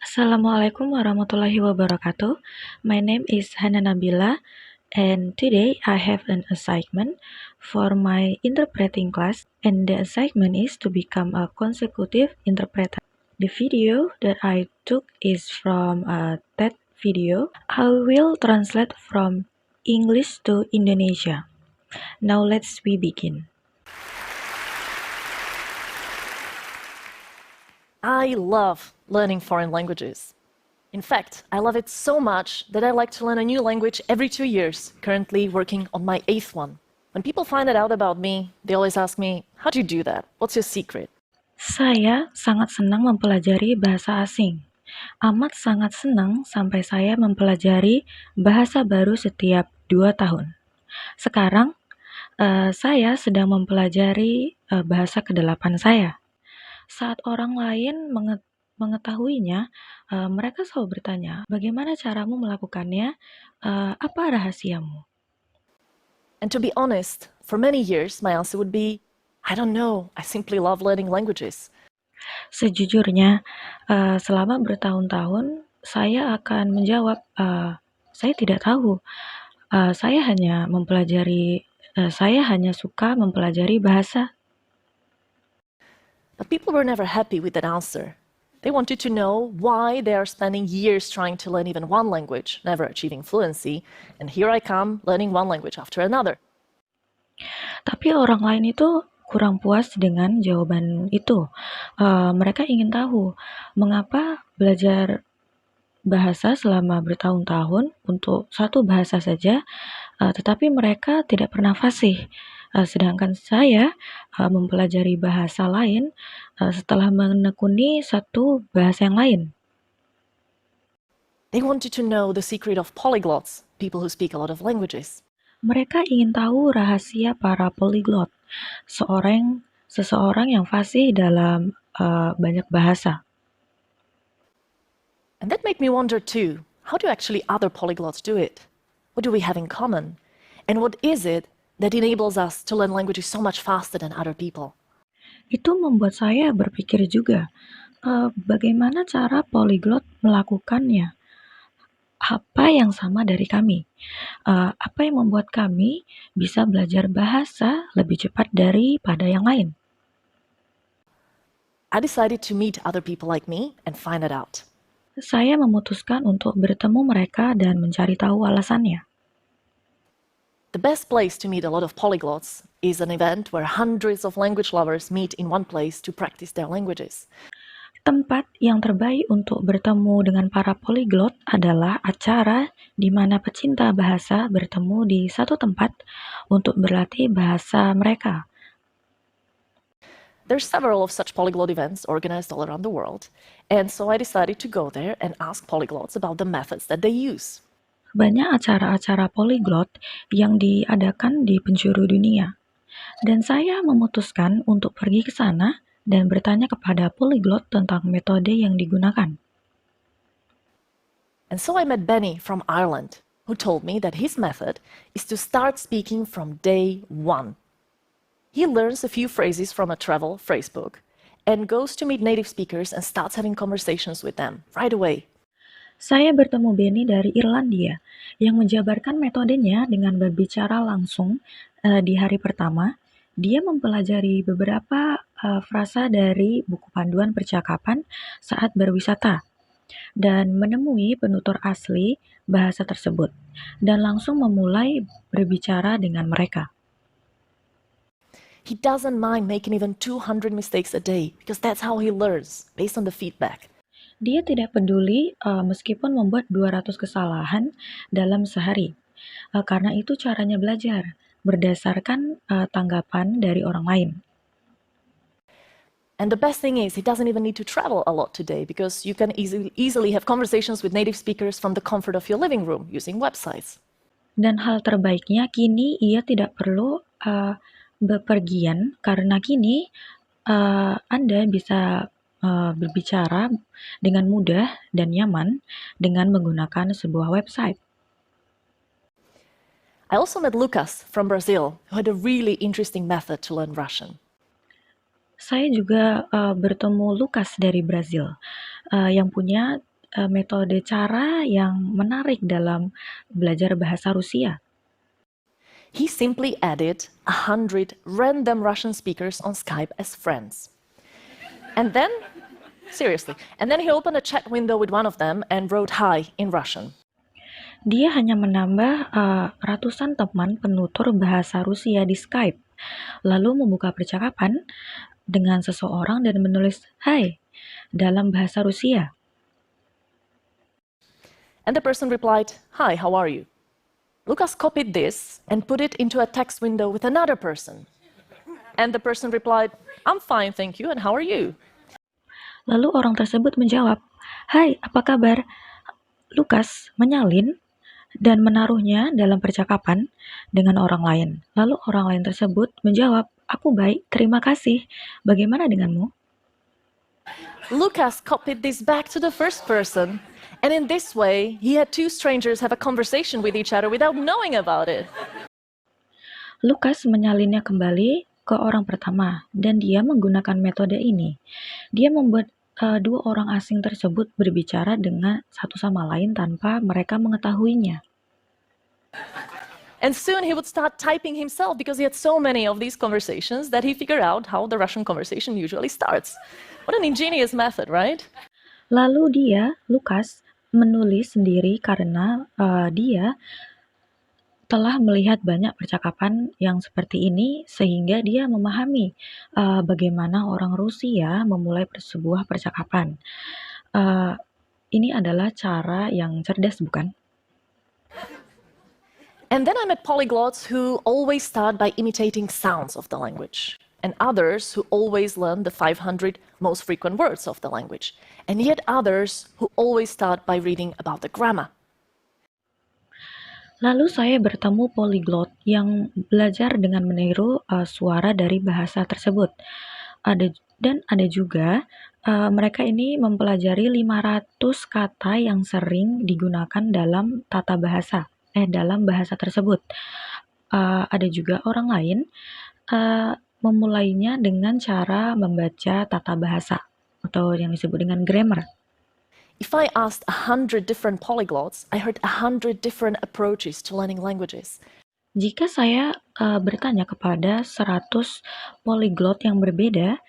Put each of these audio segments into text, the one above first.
Assalamualaikum warahmatullahi wabarakatuh. My name is Hana Nabila, and today I have an assignment for my interpreting class, and the assignment is to become a consecutive interpreter. The video that I took is from a TED video. I will translate from English to Indonesia. Now let's we begin. I love learning foreign languages. In fact, I love it so much that I like to learn a new language every 2 years, currently working on my eighth one. When people find out about me, they always ask me, how do you do that? What's your secret? Saya sangat senang mempelajari bahasa asing. Amat sangat senang sampai saya mempelajari bahasa baru setiap 2 tahun. Sekarang, saya sedang mempelajari bahasa ke-8 saya. Saat orang lain mengetahuinya, mereka selalu bertanya, "Bagaimana caramu melakukannya? Apa rahasiamu?" And to be honest, for many years, my answer would be, I don't know, I simply love learning languages. Sejujurnya, selama bertahun-tahun, saya akan menjawab, "Saya tidak tahu. Saya hanya suka mempelajari bahasa." But people were never happy with that answer. They wanted to know why they are spending years trying to learn even one language, never achieving fluency, and here I come learning one language after another. Tapi orang lain itu kurang puas dengan jawaban itu. Mereka ingin tahu mengapa belajar bahasa selama bertahun-tahun untuk satu bahasa saja, tetapi mereka tidak pernah fasih. Sedangkan saya mempelajari bahasa lain setelah menekuni satu bahasa yang lain. They wanted to know the secret of polyglots, people who speak a lot of languages. Mereka ingin tahu rahasia para polyglot, seseorang yang fasih dalam banyak bahasa. And that made me wonder too, how do actually other polyglots do it? What do we have in common? And what is it that enables us to learn languages so much faster than other people? Itu membuat saya berpikir juga, bagaimana cara polyglot melakukannya? Apa yang sama dari kami? Apa yang membuat kami bisa belajar bahasa lebih cepat daripada yang lain? I decided to meet other people like me and find it out. Saya memutuskan untuk bertemu mereka dan mencari tahu alasannya. The best place to meet a lot of polyglots is an event where hundreds of language lovers meet in one place to practice their languages. Tempat yang terbaik untuk bertemu dengan para polyglot adalah acara di mana pecinta bahasa bertemu di satu tempat untuk berlatih bahasa mereka. There's several of such polyglot events organized all around the world, and so I decided to go there and ask polyglots about the methods that they use. Banyak acara-acara polyglot yang diadakan di penjuru dunia, dan saya memutuskan untuk pergi ke sana dan bertanya kepada polyglot tentang metode yang digunakan. And so I met Benny from Ireland, who told me that his method is to start speaking from day one. He learns a few phrases from a travel phrasebook and goes to meet native speakers and starts having conversations with them right away. Saya bertemu Benny dari Irlandia yang menjabarkan metodenya dengan berbicara langsung di hari pertama. Dia mempelajari beberapa frasa dari buku panduan percakapan saat berwisata dan menemui penutur asli bahasa tersebut dan langsung memulai berbicara dengan mereka. He doesn't mind making even 200 mistakes a day because that's how he learns, based on the feedback. Dia tidak peduli meskipun membuat 200 kesalahan dalam sehari. Karena itu caranya belajar, berdasarkan tanggapan dari orang lain. And the best thing is, he doesn't even need to travel a lot today because you can easily have conversations with native speakers from the comfort of your living room using websites. Dan hal terbaiknya kini ia tidak perlu bepergian karena kini Anda bisa berbicara dengan mudah dan nyaman dengan menggunakan sebuah website. I also met Lucas from Brazil, who had a really interesting method to learn Russian. Saya juga bertemu Lucas dari Brazil yang punya metode cara yang menarik dalam belajar bahasa Rusia. He simply added 100 random Russian speakers on Skype as friends. And then, seriously, and then he opened a chat window with one of them and wrote hi in Russian. Dia hanya menambah ratusan teman penutur bahasa Rusia di Skype, lalu membuka percakapan dengan seseorang dan menulis "Hai" dalam bahasa Rusia. And the person replied, "Hi, how are you?" Lucas copied this and put it into a text window with another person. And the person replied, "I'm fine, thank you, and how are you?" Lalu orang tersebut menjawab, "Hai, apa kabar?" Lukas menyalin dan menaruhnya dalam percakapan dengan orang lain. Lalu orang lain tersebut menjawab, "Aku baik, terima kasih. Bagaimana denganmu?" Lucas copied this back to the first person, and in this way, he had two strangers have a conversation with each other without knowing about it. Lukas menyalinnya kembali ke orang pertama, dan dia menggunakan metode ini. Dia membuat dua orang asing tersebut berbicara dengan satu sama lain tanpa mereka mengetahuinya. And soon he would start typing himself because he had so many of these conversations that he figured out how the Russian conversation usually starts. What an ingenious method, right? Lalu dia, Lukas, menulis sendiri karena dia telah melihat banyak percakapan yang seperti ini sehingga dia memahami bagaimana orang Rusia memulai sebuah percakapan. Ini adalah cara yang cerdas, bukan? And then I met polyglots who always start by imitating sounds of the language, and others who always learn the 500 most frequent words of the language, and yet others who always start by reading about the grammar. Lalu saya bertemu poliglot yang belajar dengan meniru suara dari bahasa tersebut. Ada juga mereka ini mempelajari 500 kata yang sering digunakan dalam dalam bahasa tersebut. Ada juga orang lain memulainya dengan cara membaca tata bahasa atau yang disebut dengan grammar. If I asked 100 different polyglots, I heard 100 different approaches to learning languages. Jika saya bertanya kepada 100 poliglot yang berbeda,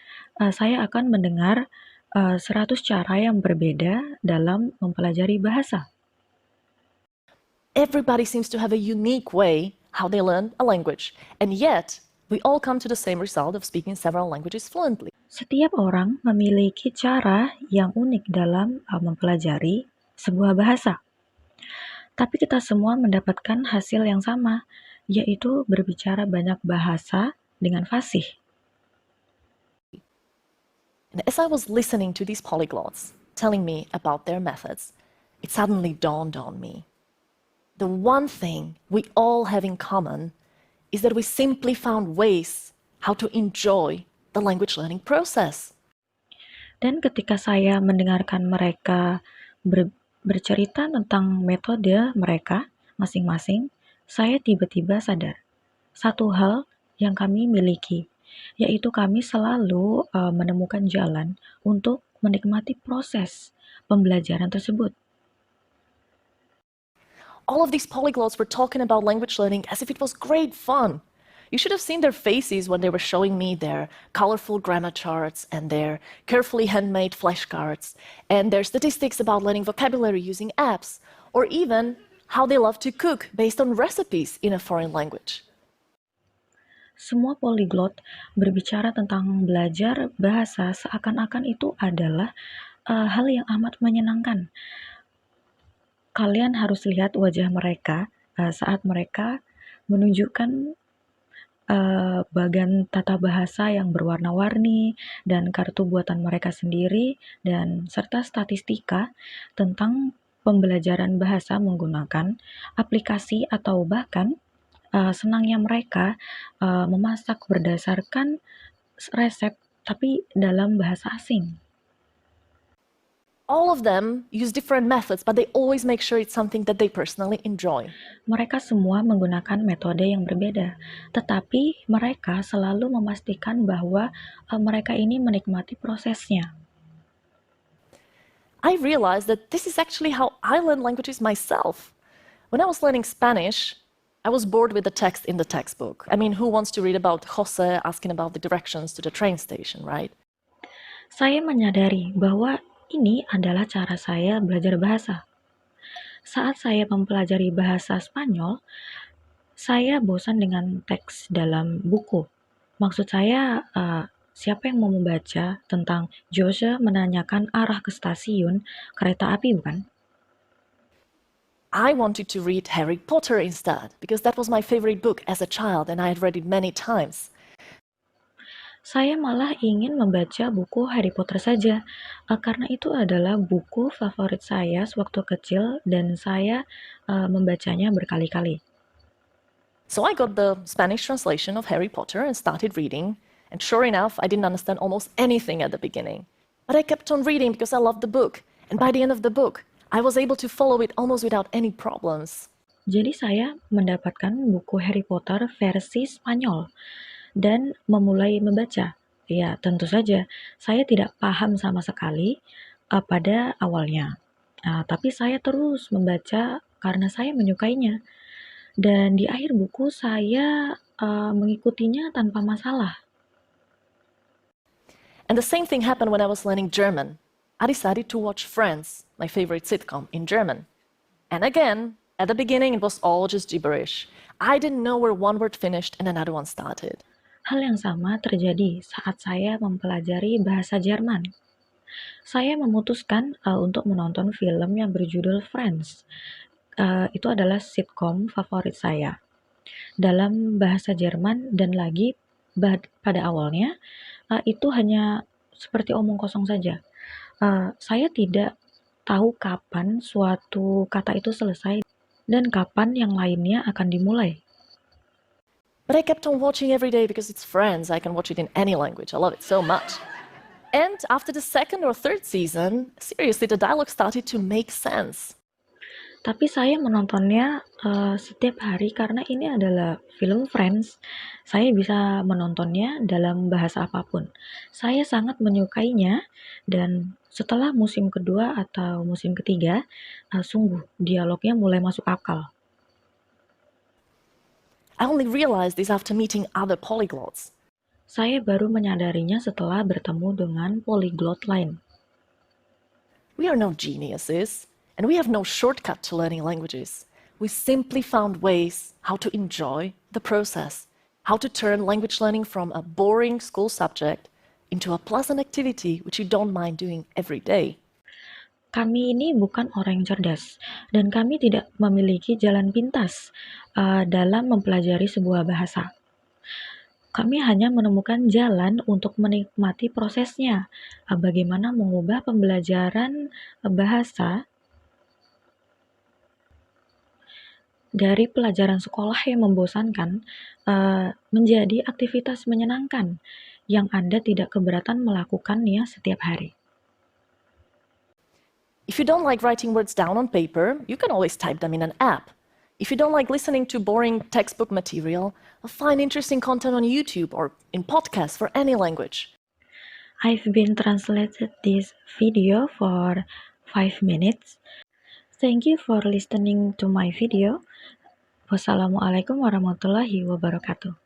saya akan mendengar 100 cara yang berbeda dalam mempelajari bahasa. Everybody seems to have a unique way how they learn a language, and yet we all come to the same result of speaking several languages fluently. Setiap orang memiliki cara yang unik dalam mempelajari sebuah bahasa. Tapi kita semua mendapatkan hasil yang sama, yaitu berbicara banyak bahasa dengan fasih. And as I was listening to these polyglots telling me about their methods, it suddenly dawned on me. The one thing we all have in common is that we simply found ways how to enjoy the language learning process. Dan ketika saya mendengarkan mereka bercerita tentang metode mereka masing-masing, saya tiba-tiba sadar satu hal yang kami miliki, yaitu kami selalu menemukan jalan untuk menikmati proses pembelajaran tersebut. All of these polyglots were talking about language learning as if it was great fun. You should have seen their faces when they were showing me their colorful grammar charts and their carefully handmade flashcards and their statistics about learning vocabulary using apps, or even how they love to cook based on recipes in a foreign language. Semua poliglot berbicara tentang belajar bahasa seakan-akan itu adalah hal yang amat menyenangkan. Kalian harus lihat wajah mereka saat mereka menunjukkan bagan tata bahasa yang berwarna-warni dan kartu buatan mereka sendiri dan serta statistika tentang pembelajaran bahasa menggunakan aplikasi atau bahkan senangnya mereka memasak berdasarkan resep tapi dalam bahasa asing. All of them use different methods, but they always make sure it's something that they personally enjoy. Mereka semua menggunakan metode yang berbeda, tetapi mereka selalu memastikan bahwa mereka ini menikmati prosesnya. I realized that this is actually how I learn languages myself. When I was learning Spanish, I was bored with the text in the textbook. I mean, who wants to read about Jose asking about the directions to the train station, right? Saya menyadari bahwa ini adalah cara saya belajar bahasa. Saat saya mempelajari bahasa Spanyol, saya bosan dengan teks dalam buku. Maksud saya, siapa yang mau membaca tentang Jose menanyakan arah ke stasiun kereta api, bukan? I wanted to read Harry Potter instead, because that was my favorite book as a child and I had read it many times. Saya malah ingin membaca buku Harry Potter saja, karena itu adalah buku favorit saya sewaktu kecil dan saya membacanya berkali-kali. So I got the Spanish translation of Harry Potter and started reading, and sure enough, I didn't understand almost anything at the beginning. But I kept on reading because I loved the book, and by the end of the book, I was able to follow it almost without any problems. Jadi saya mendapatkan buku Harry Potter versi Spanyol dan memulai membaca. Ya, tentu saja saya tidak paham sama sekali pada awalnya. Tapi saya terus membaca karena saya menyukainya. Dan di akhir buku saya mengikutinya tanpa masalah. And the same thing happened when I was learning German. I decided to watch Friends, my favorite sitcom, in German. And again, at the beginning, it was all just gibberish. I didn't know where one word finished and another one started. Hal yang sama terjadi saat saya mempelajari bahasa Jerman. Saya memutuskan untuk menonton film yang berjudul Friends. Itu adalah sitkom favorit saya dalam bahasa Jerman dan lagi pada awalnya itu hanya seperti omong kosong saja. Saya tidak tahu kapan suatu kata itu selesai dan kapan yang lainnya akan dimulai. But I kept on watching every day because it's Friends. I can watch it in any language. I love it so much. And after the second or third season, seriously, the dialogue started to make sense. Tapi saya menontonnya setiap hari karena ini adalah film Friends. Saya bisa menontonnya dalam bahasa apapun. Saya sangat menyukainya dan setelah musim kedua atau musim ketiga, sungguh dialognya mulai masuk akal. I only realized this after meeting other polyglots. Saya baru menyadarinya setelah bertemu dengan polyglot lain. We are no geniuses, and we have no shortcut to learning languages. We simply found ways how to enjoy the process, how to turn language learning from a boring school subject into a pleasant activity which you don't mind doing every day. Kami ini bukan orang yang cerdas, dan kami tidak memiliki jalan pintas dalam mempelajari sebuah bahasa. Kami hanya menemukan jalan untuk menikmati prosesnya, bagaimana mengubah pembelajaran bahasa dari pelajaran sekolah yang membosankan menjadi aktivitas menyenangkan yang Anda tidak keberatan melakukannya setiap hari. If you don't like writing words down on paper, you can always type them in an app. If you don't like listening to boring textbook material, find interesting content on YouTube or in podcasts for any language. I've been translated this video for 5 minutes. Thank you for listening to my video. Wassalamualaikum warahmatullahi wabarakatuh.